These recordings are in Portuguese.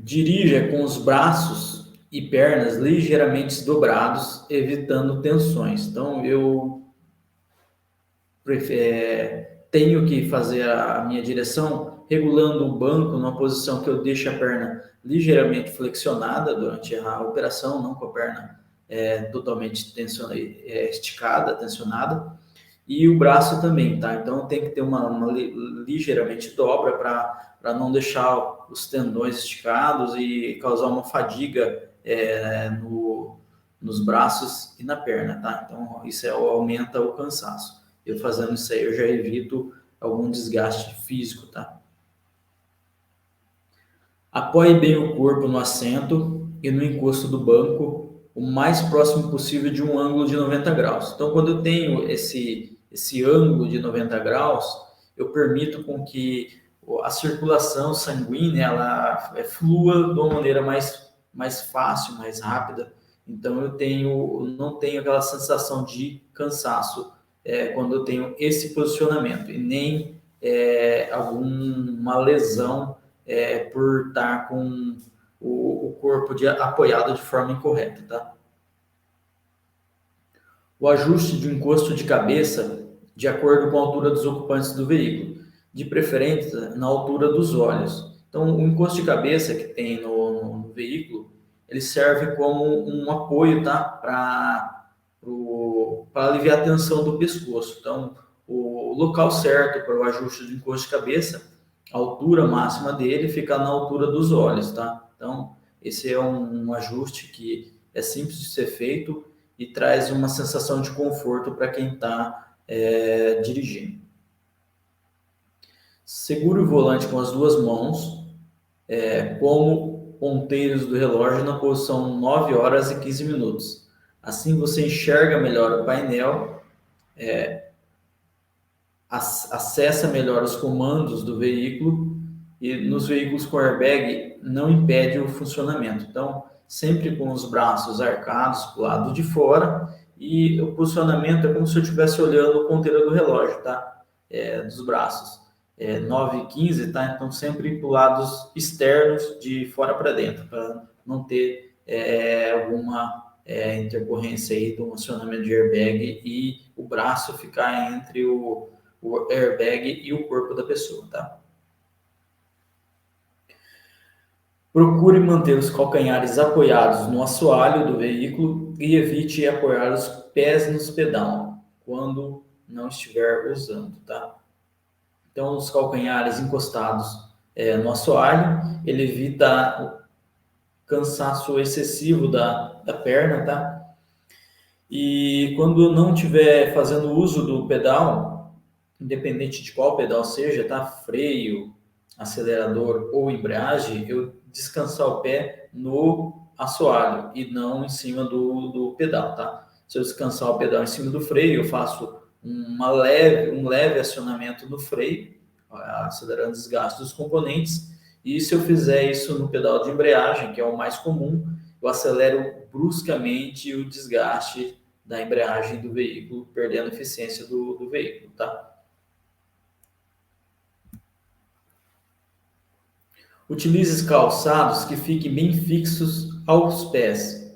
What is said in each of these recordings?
Dirija com os braços e pernas ligeiramente dobrados, evitando tensões. Então, eu tenho que fazer a minha direção regulando o banco numa posição que eu deixe a perna ligeiramente flexionada durante a operação, não com a perna totalmente esticada, tensionada, e o braço também, tá? Então tem que ter uma ligeiramente dobra para não deixar os tendões esticados e causar uma fadiga nos braços e na perna, tá? Então isso aumenta o cansaço. Eu fazendo isso aí, eu já evito algum desgaste físico, tá? Apoie bem o corpo no assento e no encosto do banco, o mais próximo possível de um ângulo de 90 graus. Então, quando eu tenho esse ângulo de 90 graus, eu permito com que a circulação sanguínea ela flua de uma maneira mais fácil, mais rápida. Então, não tenho aquela sensação de cansaço quando eu tenho esse posicionamento e nem alguma lesão por estar com o corpo apoiado de forma incorreta, tá? O ajuste de encosto de cabeça de acordo com a altura dos ocupantes do veículo, de preferência na altura dos olhos. Então, o encosto de cabeça que tem no veículo, ele serve como um apoio, tá? Para aliviar a tensão do pescoço. Então, o local certo para o ajuste de encosto de cabeça, a altura máxima dele fica na altura dos olhos, tá? Então, esse é um ajuste que é simples de ser feito e traz uma sensação de conforto para quem está dirigindo. Segure o volante com as duas mãos, como ponteiros do relógio na posição 9 horas e 15 minutos. Assim você enxerga melhor o painel, acessa melhor os comandos do veículo e nos veículos com airbag não impede o funcionamento. Então, sempre com os braços arcados para o lado de fora e o posicionamento é como se eu estivesse olhando o ponteiro do relógio, tá? Dos braços. 9 e 15, tá? Então, sempre para os lados externos de fora para dentro, para não ter alguma intercorrência aí do acionamento de airbag e o braço ficar entre o airbag e o corpo da pessoa, tá? Procure manter os calcanhares apoiados no assoalho do veículo e evite apoiar os pés nos pedal quando não estiver usando, tá? Então, os calcanhares encostados no assoalho, ele evita o cansaço excessivo da perna, tá? E quando não estiver fazendo uso do pedal, independente de qual pedal seja, tá? Freio, acelerador ou embreagem, eu descansar o pé no assoalho e não em cima do pedal, tá? Se eu descansar o pedal em cima do freio, eu faço um leve acionamento no freio, acelerando o desgaste dos componentes, e se eu fizer isso no pedal de embreagem, que é o mais comum, eu acelero bruscamente o desgaste da embreagem do veículo, perdendo a eficiência do veículo, tá? Utilize calçados que fiquem bem fixos aos pés,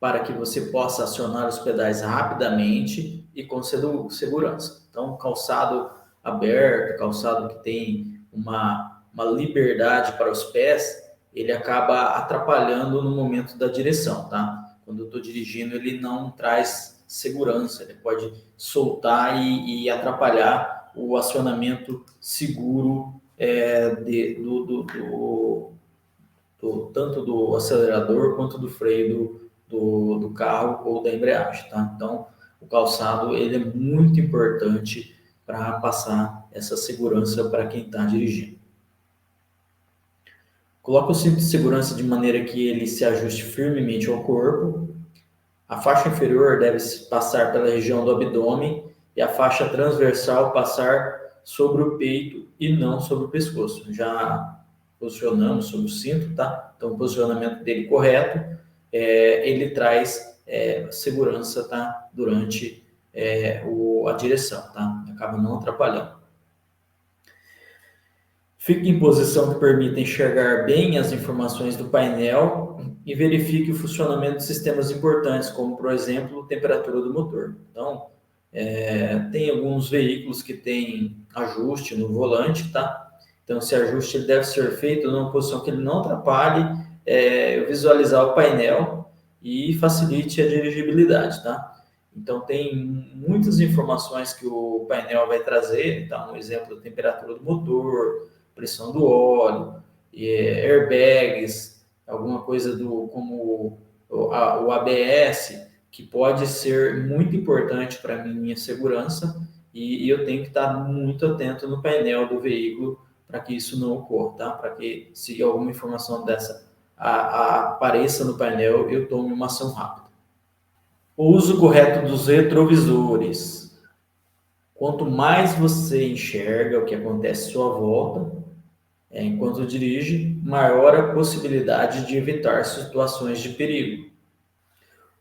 para que você possa acionar os pedais rapidamente e com segurança. Então, calçado aberto, calçado que tem uma liberdade para os pés, ele acaba atrapalhando no momento da direção, tá? Quando eu estou dirigindo, ele não traz segurança, ele pode soltar e atrapalhar o acionamento seguro tanto do acelerador quanto do freio do carro ou da embreagem, tá? Então, o calçado ele é muito importante para passar essa segurança para quem está dirigindo. Coloque o cinto de segurança de maneira que ele se ajuste firmemente ao corpo. A faixa inferior deve passar pela região do abdômen e a faixa transversal passar sobre o peito e não sobre o pescoço. Já posicionamos sobre o cinto, tá? Então, o posicionamento dele correto, ele traz segurança, tá? Durante a direção, tá? Acaba não atrapalhando. Fique em posição que permita enxergar bem as informações do painel e verifique o funcionamento de sistemas importantes, como, por exemplo, a temperatura do motor. Então, tem alguns veículos que têm ajuste no volante, tá? Então, esse ajuste ele deve ser feito numa posição que ele não atrapalhe visualizar o painel e facilite a dirigibilidade, tá? Então, tem muitas informações que o painel vai trazer, tá? Um exemplo, a temperatura do motor, pressão do óleo, airbags, alguma coisa como o ABS, que pode ser muito importante para a minha segurança, e eu tenho que estar muito atento no painel do veículo para que isso não ocorra, tá? Para que, se alguma informação dessa apareça no painel, eu tome uma ação rápida. O uso correto dos retrovisores. Quanto mais você enxerga o que acontece à sua volta, enquanto dirige, maior a possibilidade de evitar situações de perigo.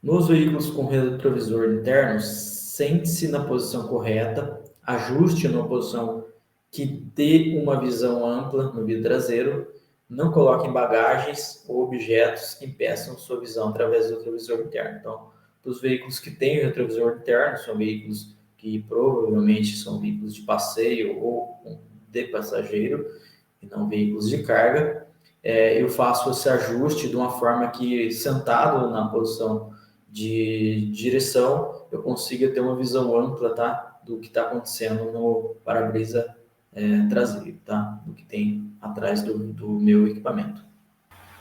Nos veículos com retrovisor interno, sente-se na posição correta, ajuste numa posição que dê uma visão ampla no vidro traseiro, não coloquem bagagens ou objetos que impeçam sua visão através do retrovisor interno. Então, os veículos que têm o retrovisor interno são veículos que provavelmente são veículos de passeio ou de passageiro, e não veículos de carga. Eu faço esse ajuste de uma forma que, sentado na posição de direção, eu consiga ter uma visão ampla, tá, do que está acontecendo no para-brisa traseiro, tá, do que tem atrás do meu equipamento.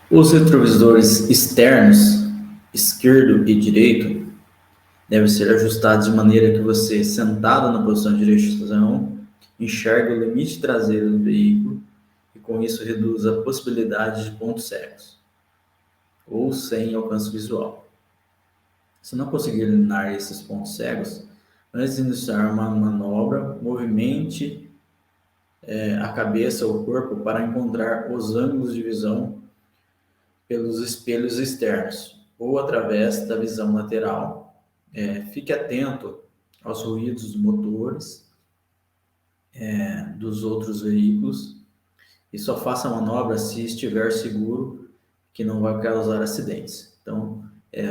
Os retrovisores externos, esquerdo e direito, devem ser ajustados de maneira que você, sentado na posição de direção, enxergue o limite traseiro do veículo e com isso reduz a possibilidade de pontos cegos ou sem alcance visual. Se não conseguir eliminar esses pontos cegos, antes de iniciar uma manobra, movimente a cabeça ou o corpo para encontrar os ângulos de visão pelos espelhos externos ou através da visão lateral. Fique atento aos ruídos dos motores, dos outros veículos, e só faça a manobra se estiver seguro que não vai causar acidentes. Então,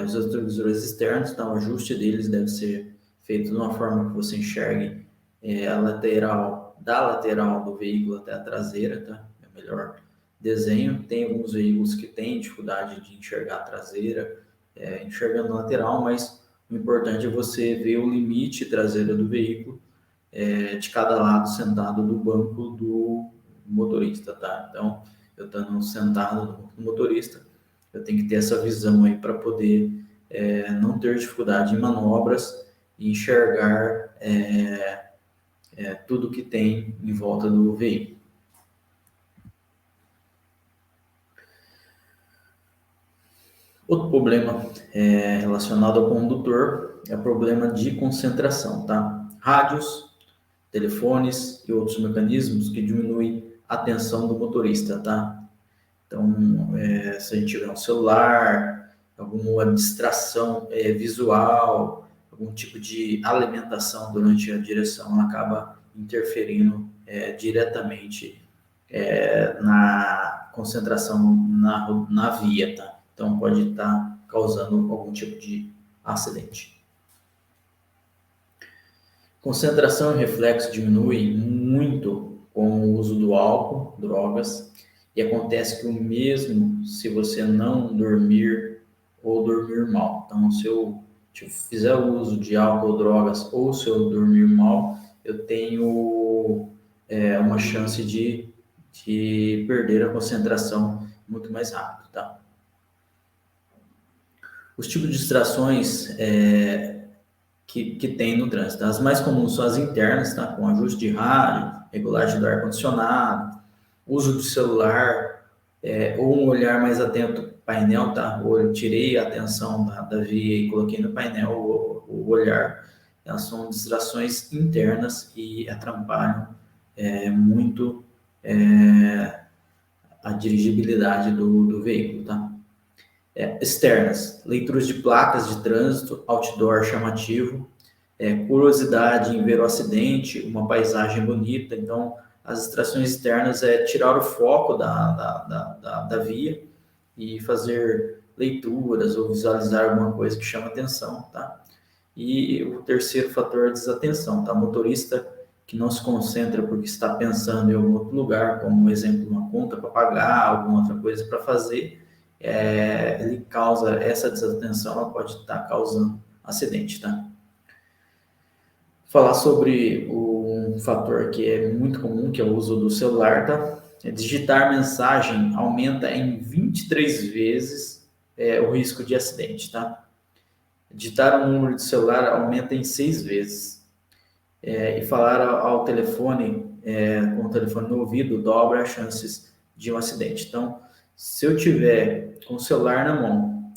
os retrovisores externos, então, o ajuste deles deve ser feito de uma forma que você enxergue a lateral, da lateral do veículo até a traseira, tá? É o melhor desenho. Tem alguns veículos que têm dificuldade de enxergar a traseira, enxergando a lateral, mas o importante é você ver o limite traseiro do veículo de cada lado sentado do banco do motorista, tá? Então, eu estando sentado no banco do motorista, eu tenho que ter essa visão aí para poder não ter dificuldade em manobras e enxergar tudo que tem em volta do veículo. Outro problema relacionado ao condutor é o problema de concentração, tá? Rádios, telefones e outros mecanismos que diminuem a atenção do motorista, tá? Então, se a gente tiver um celular, alguma distração visual, algum tipo de alimentação durante a direção, acaba interferindo diretamente na concentração na via, tá? Então, pode estar causando algum tipo de acidente. Concentração e reflexo diminuem muito com o uso do álcool, drogas, e acontece que o mesmo se você não dormir ou dormir mal. Então, se eu fizer o uso de álcool, drogas, ou se eu dormir mal, eu tenho uma chance de perder a concentração muito mais rápido, tá? Os tipos de distrações que tem no trânsito. As mais comuns são as internas, tá? Com ajuste de rádio, regulagem do ar-condicionado, uso do celular, ou um olhar mais atento ao painel, tá? Ou eu tirei a atenção da via e coloquei no painel o olhar. Elas são distrações internas e atrapalham muito a dirigibilidade do veículo, tá? Externas, leituras de placas de trânsito, outdoor chamativo, curiosidade em ver o acidente, uma paisagem bonita. Então, As distrações externas é tirar o foco da via e fazer leituras ou visualizar alguma coisa que chama atenção, tá? E o terceiro fator é a desatenção, tá? O motorista que não se concentra porque está pensando em algum outro lugar, como, por exemplo, uma conta para pagar, alguma outra coisa para fazer, ele causa essa desatenção, ela pode estar causando acidente, tá? Falar sobre um fator que é muito comum, que é o uso do celular, tá? Digitar mensagem aumenta em 23 vezes o risco de acidente, tá? Digitar um número de celular aumenta em 6 vezes. E falar ao telefone, com o telefone no ouvido, dobra as chances de um acidente. Então, se eu tiver com o celular na mão,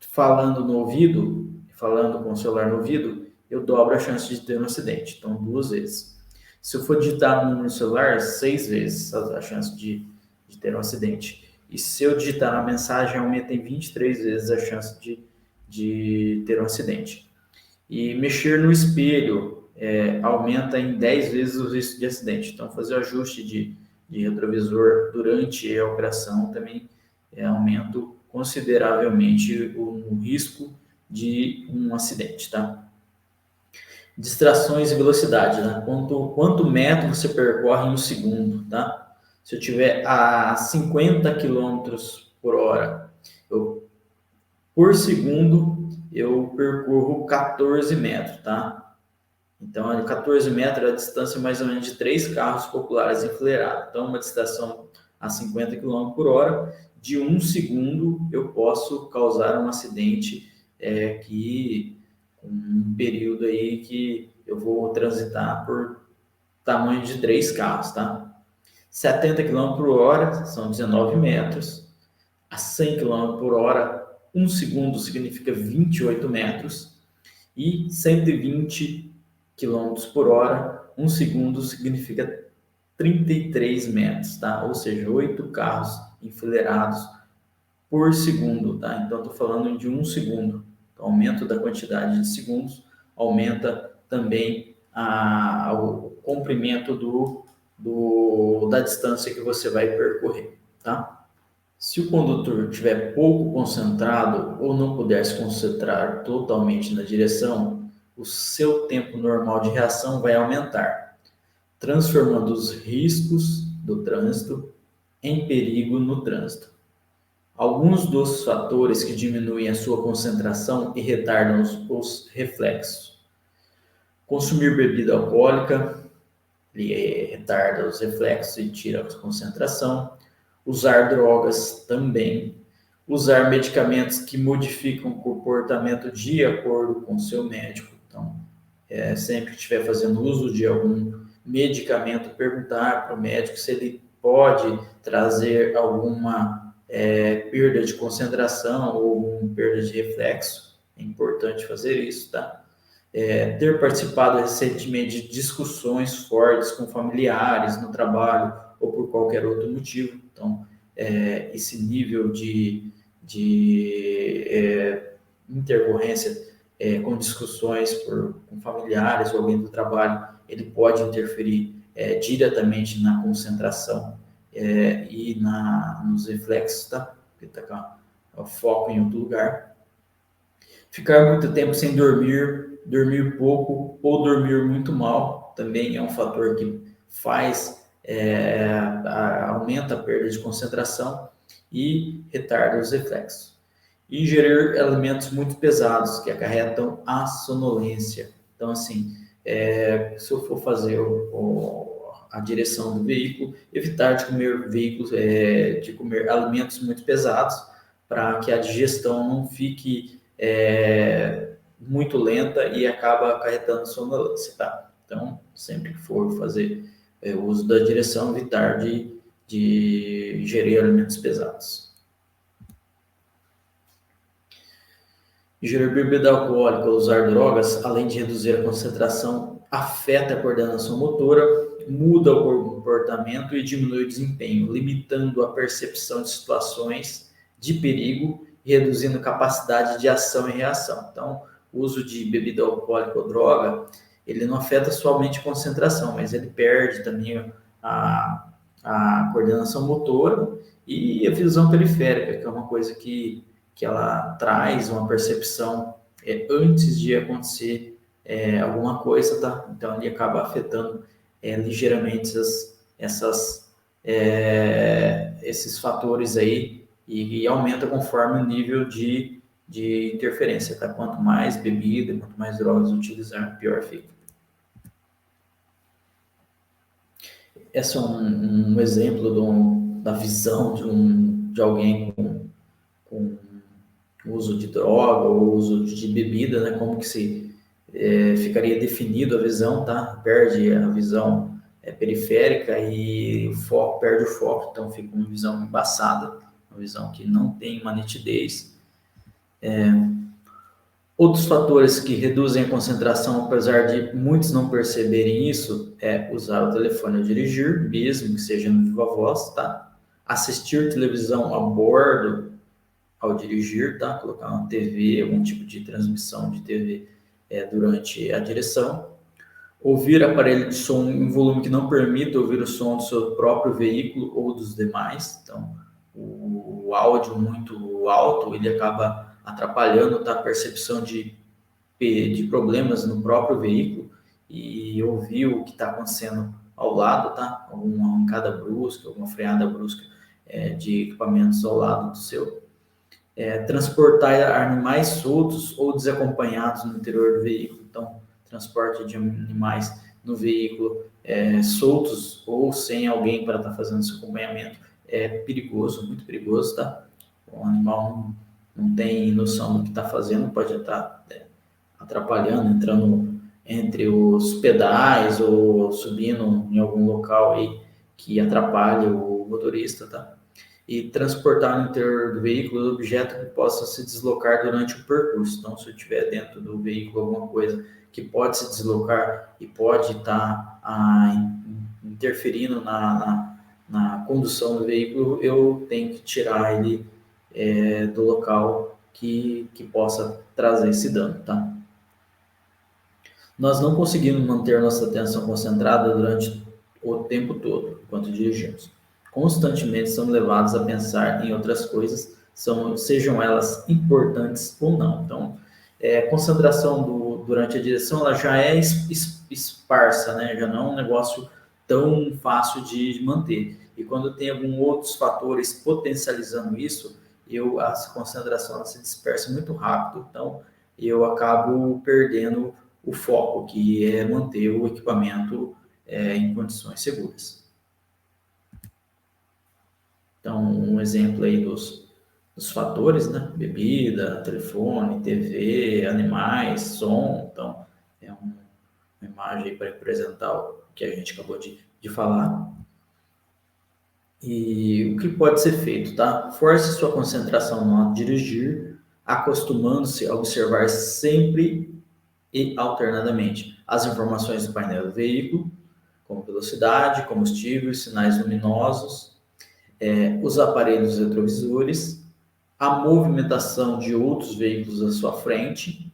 falando no ouvido, falando com o celular no ouvido, eu dobro a chance de ter um acidente. Então, 2 vezes. Se eu for digitar um número no celular, 6 vezes a chance de ter um acidente. E se eu digitar uma mensagem, aumenta em 23 vezes a chance de ter um acidente. E mexer no espelho aumenta em 10 vezes o risco de acidente. Então, fazer o ajuste de retrovisor durante a operação também aumenta consideravelmente o risco de um acidente, tá? Distrações e velocidade, né? Quanto metro você percorre em um segundo, tá? Se eu tiver a 50 quilômetros por hora, por segundo, eu percorro 14 metros, tá? Então, 14 metros é a distância mais ou menos de 3 carros populares enfileirados. Então, uma distração a 50 km por hora, de 1 segundo, eu posso causar um acidente um período aí que eu vou transitar por tamanho de 3 carros, tá? 70 km por hora são 19 metros. A 100 km por hora, 1 segundo significa 28 metros. E 120 km por hora, 1 segundo significa 33 metros, tá? Ou seja, 8 carros enfileirados por segundo, tá? Então, estou falando de 1 segundo. Então, aumento da quantidade de segundos aumenta também o comprimento da distância que você vai percorrer, tá? Se o condutor estiver pouco concentrado ou não puder se concentrar totalmente na direção, o seu tempo normal de reação vai aumentar, transformando os riscos do trânsito em perigo no trânsito. Alguns dos fatores que diminuem a sua concentração e retardam os reflexos. Consumir bebida alcoólica, retarda os reflexos e tira a concentração. Usar drogas também. Usar medicamentos que modificam o comportamento de acordo com o seu médico. Então, sempre que estiver fazendo uso de algum medicamento, perguntar para o médico se ele pode trazer alguma perda de concentração ou alguma perda de reflexo. É importante fazer isso, tá? Ter participado recentemente de discussões fortes com familiares no trabalho ou por qualquer outro motivo. Então, esse nível de intercorrência com discussões com familiares ou alguém do trabalho, ele pode interferir diretamente na concentração e nos reflexos, tá? Porque está com o foco em outro lugar. Ficar muito tempo sem dormir pouco ou dormir muito mal também é um fator que aumenta a perda de concentração e retarda os reflexos. Ingerir alimentos muito pesados que acarretam a sonolência. Então, assim, se eu for fazer a direção do veículo, evitar de comer alimentos muito pesados para que a digestão não fique muito lenta e acaba acarretando sonolência, tá? Então, sempre que for fazer o uso da direção, evitar de ingerir alimentos pesados. Ingerir bebida alcoólica ou usar drogas, além de reduzir a concentração, afeta a coordenação motora, muda o comportamento e diminui o desempenho, limitando a percepção de situações de perigo e reduzindo a capacidade de ação e reação. Então, o uso de bebida alcoólica ou droga, ele não afeta somente a concentração, mas ele perde também a coordenação motora e a visão periférica, que é uma coisa que ela traz uma percepção antes de acontecer alguma coisa, tá? Então ele acaba afetando ligeiramente esses fatores aí e aumenta conforme o nível de interferência, tá? Quanto mais bebida, quanto mais drogas utilizar, pior fica. Esse é um exemplo da visão de alguém com uso de droga ou uso de bebida, né? Como que ficaria definido a visão, tá? Perde a visão periférica e o foco, perde o foco, então fica uma visão embaçada, uma visão que não tem uma nitidez. Outros fatores que reduzem a concentração, apesar de muitos não perceberem isso, é usar o telefone ao dirigir, mesmo que seja no viva voz, tá? Assistir televisão a bordo ao dirigir, tá? Colocar uma TV, algum tipo de transmissão de TV durante a direção. Ouvir aparelho de som em volume que não permita ouvir o som do seu próprio veículo ou dos demais. Então, o áudio muito alto, ele acaba atrapalhando, tá? A percepção de problemas no próprio veículo e ouvir o que está acontecendo ao lado, tá? Alguma arrancada brusca, alguma freada brusca de equipamentos ao lado do seu. Transportar animais soltos ou desacompanhados no interior do veículo. Então, transporte de animais no veículo soltos ou sem alguém para estar fazendo esse acompanhamento é perigoso, muito perigoso, tá? O animal não tem noção do que está fazendo, pode estar atrapalhando, entrando entre os pedais ou subindo em algum local aí que atrapalhe o motorista, tá? E transportar no interior do veículo objeto que possa se deslocar durante o percurso. Então, se eu tiver dentro do veículo alguma coisa que pode se deslocar e pode estar interferindo na condução do veículo, eu tenho que tirar ele do local que possa trazer esse dano, tá? Nós não conseguimos manter nossa atenção concentrada durante o tempo todo, enquanto dirigimos. Constantemente somos levados a pensar em outras coisas, sejam elas importantes ou não. Então, a concentração durante a direção ela já é esparsa, né? Já não é um negócio tão fácil de manter. E quando tem alguns outros fatores potencializando isso, a concentração ela se dispersa muito rápido, então eu acabo perdendo o foco, que é manter o equipamento em condições seguras. Então, um exemplo aí dos fatores, né? Bebida, telefone, TV, animais, som. Então, é uma imagem para representar o que a gente acabou de falar. E o que pode ser feito, tá? Force sua concentração no ato de dirigir, acostumando-se a observar sempre e alternadamente as informações do painel do veículo, como velocidade, combustível, sinais luminosos, os aparelhos retrovisores, a movimentação de outros veículos à sua frente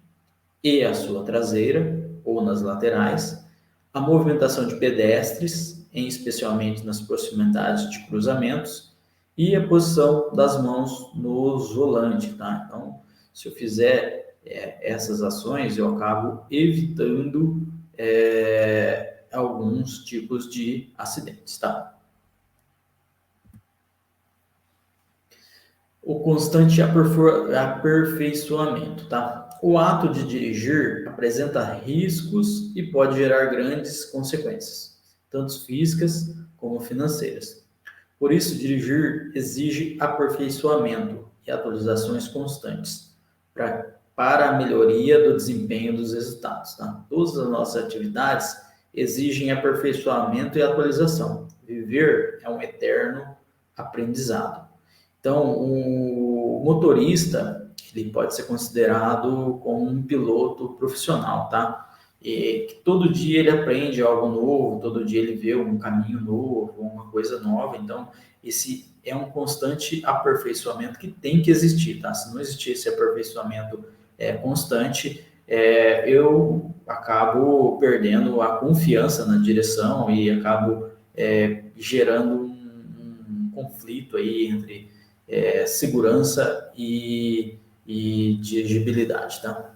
e à sua traseira ou nas laterais, a movimentação de pedestres, especialmente nas proximidades de cruzamentos, e a posição das mãos no volante, tá? Então, se eu fizer essas ações, eu acabo evitando alguns tipos de acidentes, tá? O constante aperfeiçoamento, tá? O ato de dirigir apresenta riscos e pode gerar grandes consequências, tanto físicas como financeiras. Por isso, dirigir exige aperfeiçoamento e atualizações constantes para a melhoria do desempenho dos resultados. Tá? Todas as nossas atividades exigem aperfeiçoamento e atualização. Viver é um eterno aprendizado. Então, o motorista ele pode ser considerado como um piloto profissional, tá? E que todo dia ele aprende algo novo, todo dia ele vê um caminho novo, uma coisa nova. Então, esse é um constante aperfeiçoamento que tem que existir, tá? Se não existir esse aperfeiçoamento constante, eu acabo perdendo a confiança na direção e acabo gerando um conflito aí entre segurança e dirigibilidade, tá?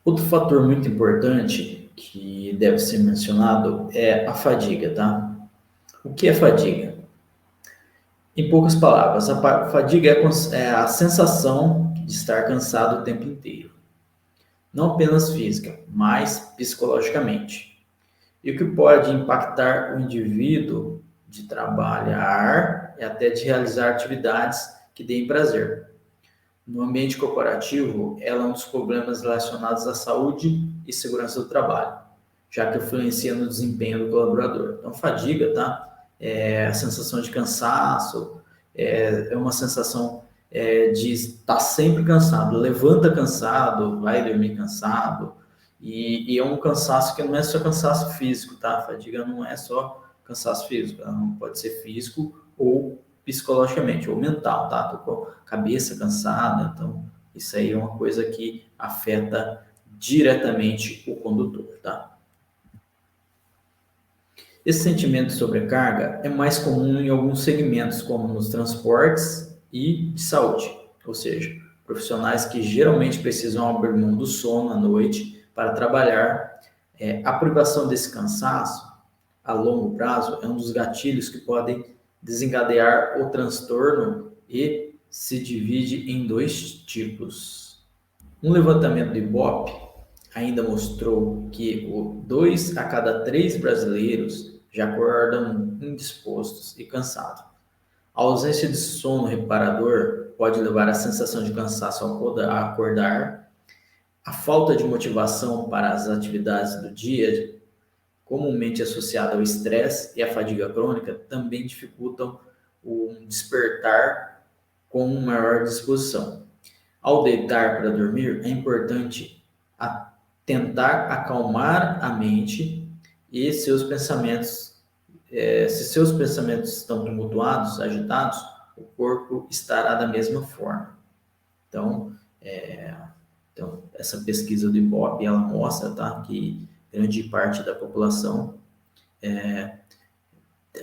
Outro fator muito importante que deve ser mencionado é a fadiga, tá? O que é fadiga? Em poucas palavras, a fadiga é a sensação de estar cansado o tempo inteiro. Não apenas física, mas psicologicamente. E o que pode impactar o indivíduo de trabalhar e até de realizar atividades que deem prazer. No ambiente corporativo, ela é um dos problemas relacionados à saúde e segurança do trabalho, já que influencia no desempenho do colaborador. Então, fadiga, tá? É a sensação de cansaço, é uma sensação de estar sempre cansado, levanta cansado, vai dormir cansado, e é um cansaço que não é só cansaço físico, tá? Fadiga não é só cansaço físico, ela não pode ser físico ou psicologicamente ou mental, tá? Tô com a cabeça cansada, então isso aí é uma coisa que afeta diretamente o condutor, tá? Esse sentimento de sobrecarga é mais comum em alguns segmentos, como nos transportes e de saúde, ou seja, profissionais que geralmente precisam abrir mão do sono à noite para trabalhar. A privação desse cansaço a longo prazo é um dos gatilhos que podem desencadear o transtorno e se divide em dois tipos. Um levantamento do Ibope ainda mostrou que 2 a cada 3 brasileiros já acordam indispostos e cansados. A ausência de sono reparador pode levar à sensação de cansaço ao acordar. A falta de motivação para as atividades do dia, comumente associada ao estresse e à fadiga crônica, também dificultam o despertar com maior disposição. Ao deitar para dormir, é importante tentar acalmar a mente e seus pensamentos. Se seus pensamentos estão tumultuados, agitados, o corpo estará da mesma forma. Então, essa pesquisa do Ibope, ela mostra, tá, que grande parte da população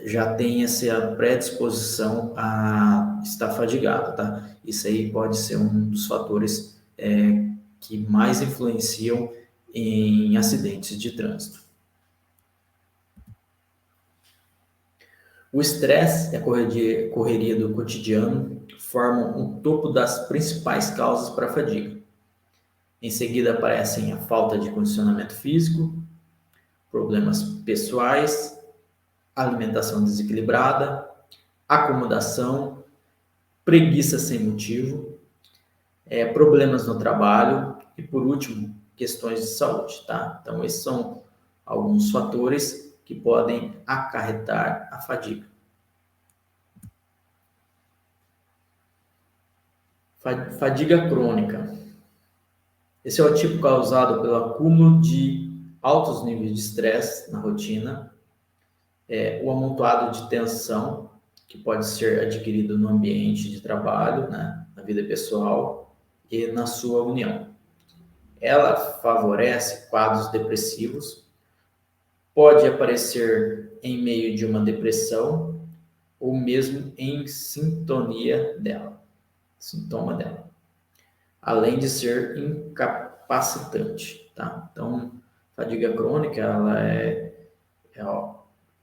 já tem essa predisposição a estar fadigado, tá? Isso aí pode ser um dos fatores que mais influenciam em acidentes de trânsito. O estresse e a correria do cotidiano formam o topo das principais causas para a fadiga. Em seguida aparecem a falta de condicionamento físico, problemas pessoais, alimentação desequilibrada, acomodação, preguiça sem motivo, problemas no trabalho e, por último, questões de saúde, tá? Então, esses são alguns fatores que podem acarretar a fadiga. Fadiga crônica. Esse é o tipo causado pelo acúmulo de altos níveis de estresse na rotina, o amontoado de tensão que pode ser adquirido no ambiente de trabalho, né, na vida pessoal e na sua união. Ela favorece quadros depressivos, pode aparecer em meio de uma depressão ou mesmo em sintoma dela, além de ser incapacitante, tá? Então, fadiga crônica, ela é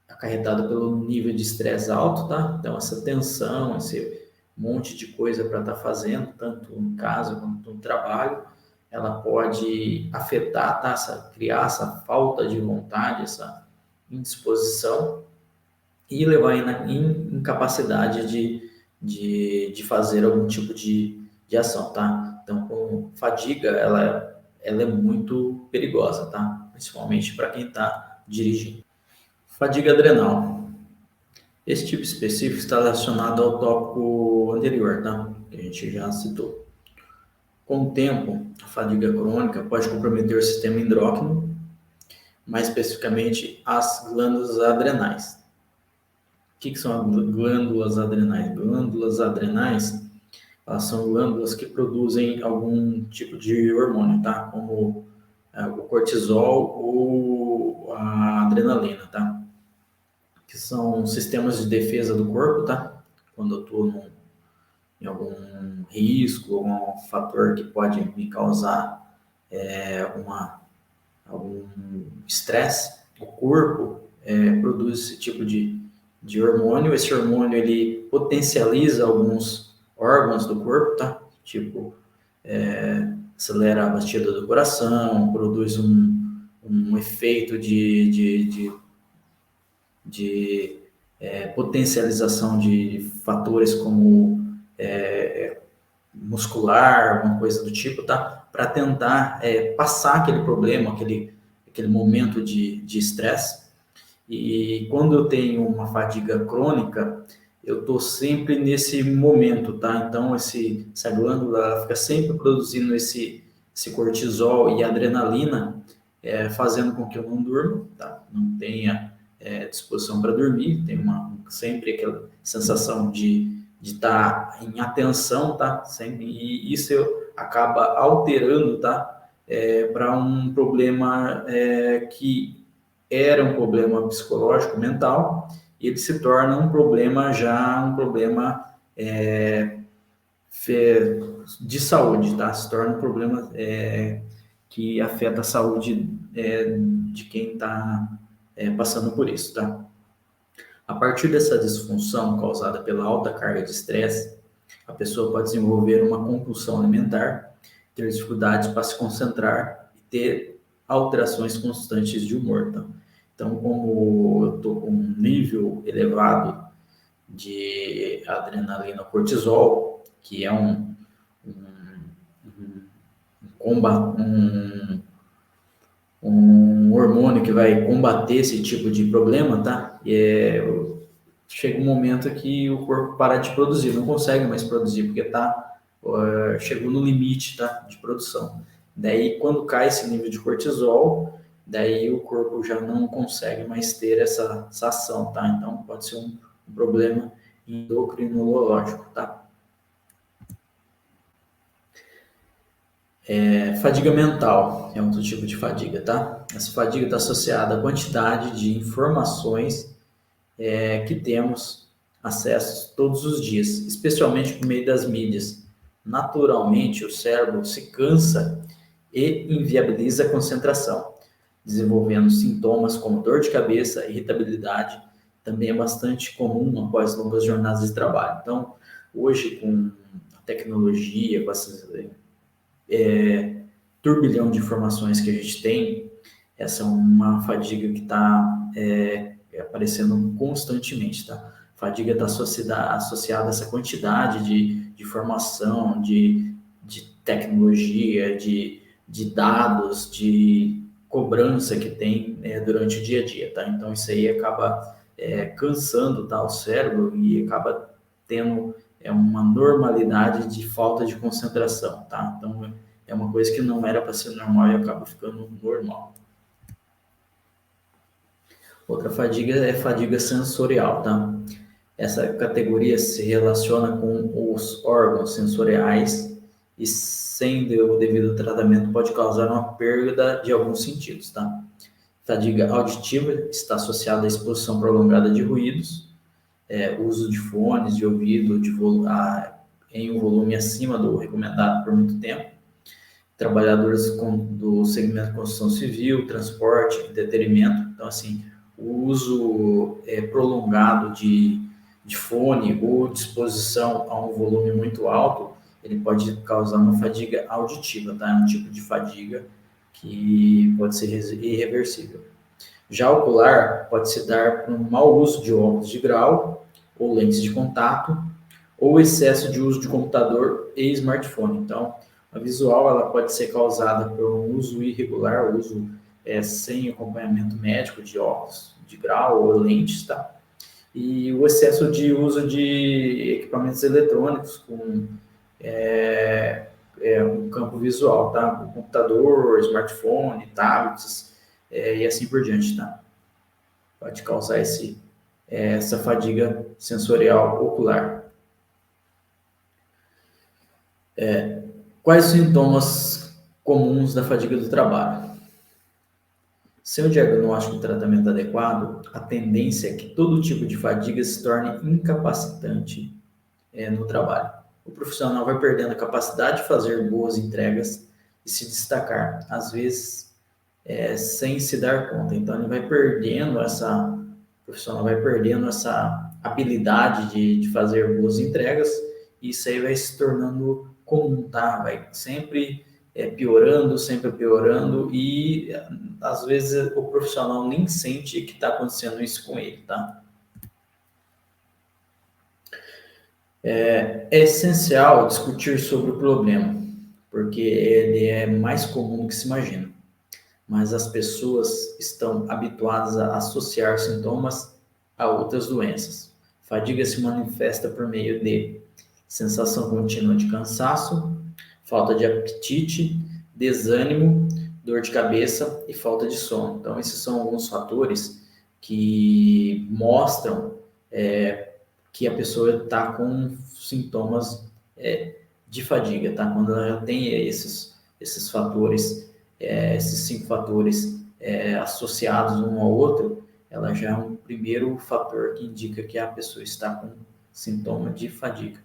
acarretada pelo nível de estresse alto, tá? Então, essa tensão, esse monte de coisa para estar fazendo, tanto em casa quanto no trabalho, ela pode afetar, tá? Criar essa falta de vontade, essa indisposição e levar em incapacidade de fazer algum tipo de ação, tá? Então, com fadiga, ela é muito perigosa, tá? Principalmente para quem está dirigindo. Fadiga adrenal. Esse tipo específico está relacionado ao tópico anterior, tá? Que a gente já citou. Com o tempo, a fadiga crônica pode comprometer o sistema endócrino, mais especificamente as glândulas adrenais. O que são as glândulas adrenais? Glândulas adrenais, Elas são glândulas que produzem algum tipo de hormônio, tá? Como o cortisol ou a adrenalina, tá? Que são sistemas de defesa do corpo, tá? Quando eu estou em algum risco, algum fator que pode me causar algum estresse, o corpo produz esse tipo de hormônio. Esse hormônio ele potencializa alguns órgãos do corpo, tá? Tipo, acelera a batida do coração, produz um efeito de potencialização de fatores como muscular, alguma coisa do tipo, tá? Para tentar passar aquele problema, aquele momento de estresse. E quando eu tenho uma fadiga crônica, eu estou sempre nesse momento, tá? Então, essa glândula ela fica sempre produzindo esse cortisol e adrenalina, fazendo com que eu não durma, tá? Não tenha disposição para dormir, tem sempre aquela sensação de estar em atenção, tá? Sempre, e isso acaba alterando, tá? Para um problema que era um problema psicológico, mental, e ele se torna um problema de saúde, tá? Se torna um problema que afeta a saúde de quem está passando por isso, tá? A partir dessa disfunção causada pela alta carga de estresse, a pessoa pode desenvolver uma compulsão alimentar, ter dificuldades para se concentrar e ter alterações constantes de humor. Tá? Então, como eu estou com um nível elevado de adrenalina cortisol, que é um hormônio que vai combater esse tipo de problema, tá? Chega um momento que o corpo para de produzir, não consegue mais produzir, porque chegou no limite, tá? De produção. Daí, quando cai esse nível de cortisol, daí o corpo já não consegue mais ter essa ação, tá? Então, pode ser um problema endocrinológico, tá? Fadiga mental é outro tipo de fadiga, tá? Essa fadiga está associada à quantidade de informações que temos acesso todos os dias, especialmente por meio das mídias. Naturalmente, o cérebro se cansa e inviabiliza a concentração, desenvolvendo sintomas como dor de cabeça, irritabilidade, também é bastante comum após longas jornadas de trabalho. Então, hoje, com a tecnologia, com essas turbilhão de informações que a gente tem, essa é uma fadiga que está aparecendo constantemente, tá? Fadiga está associada a essa quantidade de informação, de tecnologia, de dados, de cobrança que tem durante o dia a dia, tá? Então, isso aí acaba cansando, tá, o cérebro e acaba tendo uma normalidade de falta de concentração, tá? Então, é uma coisa que não era para ser normal e acaba ficando normal. Outra fadiga é fadiga sensorial, tá? Essa categoria se relaciona com os órgãos sensoriais e, sem o devido tratamento, pode causar uma perda de alguns sentidos, tá? Fadiga auditiva está associada à exposição prolongada de ruídos, uso de fones de ouvido em um volume acima do recomendado por muito tempo, trabalhadores do segmento de construção civil, transporte, entretenimento. Então, assim, o uso prolongado de fone ou disposição a um volume muito alto, ele pode causar uma fadiga auditiva, tá? É um tipo de fadiga que pode ser irreversível. Já ocular pode se dar por um mau uso de óculos de grau ou lentes de contato, ou excesso de uso de computador e smartphone. Então, a visual ela pode ser causada por um uso irregular, uso sem acompanhamento médico de óculos de grau ou lentes, tá? E o excesso de uso de equipamentos eletrônicos com um campo visual, tá? Com computador, smartphone, tablets e assim por diante, tá? Pode causar essa fadiga sensorial ocular. Quais os sintomas comuns da fadiga do trabalho? Sem o diagnóstico e tratamento adequado, a tendência é que todo tipo de fadiga se torne incapacitante no trabalho. O profissional vai perdendo a capacidade de fazer boas entregas e se destacar, às vezes sem se dar conta. Então ele vai perdendo o profissional vai perdendo essa habilidade de fazer boas entregas e isso aí vai se tornando comum, tá? Vai sempre piorando e às vezes o profissional nem sente que está acontecendo isso com ele, tá? É essencial discutir sobre o problema, porque ele é mais comum do que se imagina, mas as pessoas estão habituadas a associar sintomas a outras doenças. Fadiga se manifesta por meio de sensação contínua de cansaço, falta de apetite, desânimo, dor de cabeça e falta de sono. Então, esses são alguns fatores que mostram que a pessoa está com sintomas de fadiga, tá? Quando ela já tem esses fatores, esses 5 fatores associados um ao outro, ela já é um primeiro fator que indica que a pessoa está com sintoma de fadiga.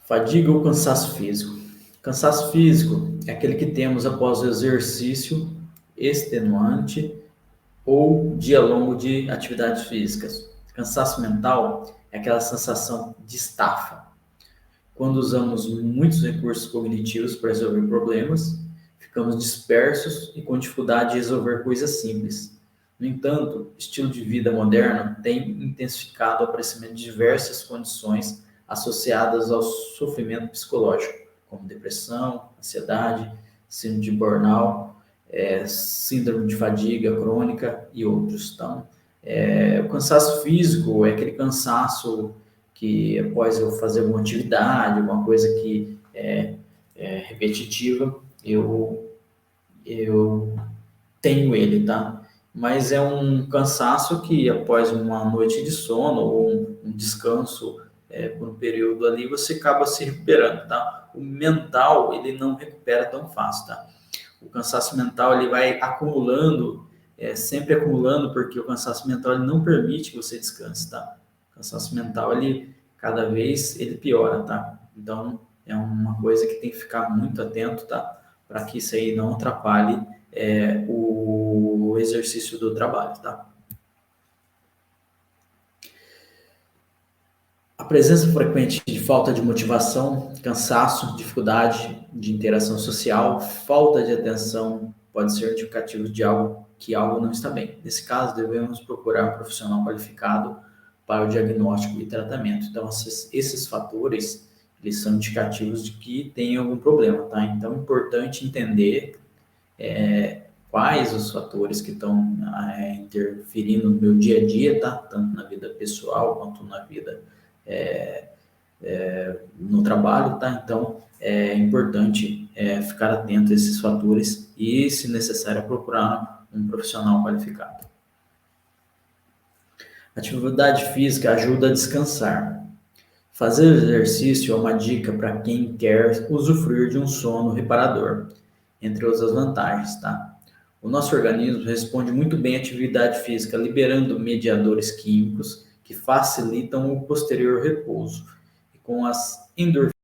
Fadiga ou cansaço físico? Cansaço físico é aquele que temos após o exercício extenuante ou dia longo de atividades físicas. Cansaço mental é aquela sensação de estafa. Quando usamos muitos recursos cognitivos para resolver problemas, ficamos dispersos e com dificuldade de resolver coisas simples. No entanto, o estilo de vida moderno tem intensificado o aparecimento de diversas condições associadas ao sofrimento psicológico, como depressão, ansiedade, síndrome de burnout, síndrome de fadiga crônica e outros. Então, o cansaço físico é aquele cansaço que após eu fazer alguma atividade, alguma coisa que é repetitiva, eu tenho ele, tá? Mas é um cansaço que após uma noite de sono ou um descanso por um período ali, você acaba se recuperando, tá? O mental, ele não recupera tão fácil, tá? O cansaço mental, ele vai acumulando, sempre acumulando, porque o cansaço mental, ele não permite que você descanse, tá? O cansaço mental, ele, cada vez, ele piora, tá? Então, é uma coisa que tem que ficar muito atento, tá? Para que isso aí não atrapalhe o exercício do trabalho, tá? A presença frequente de falta de motivação, cansaço, dificuldade de interação social, falta de atenção pode ser indicativo de algo não está bem. Nesse caso, devemos procurar um profissional qualificado para o diagnóstico e tratamento. Então, esses fatores, eles são indicativos de que tem algum problema, tá? Então, é importante entender quais os fatores que estão interferindo no meu dia a dia, tá? Tanto na vida pessoal quanto na vida no trabalho, tá? Então, é importante ficar atento a esses fatores e, se necessário, procurar um profissional qualificado. Atividade física ajuda a descansar. Fazer exercício é uma dica para quem quer usufruir de um sono reparador, entre outras vantagens, tá? O nosso organismo responde muito bem à atividade física, liberando mediadores químicos que facilitam o posterior repouso. E com as endorfinas,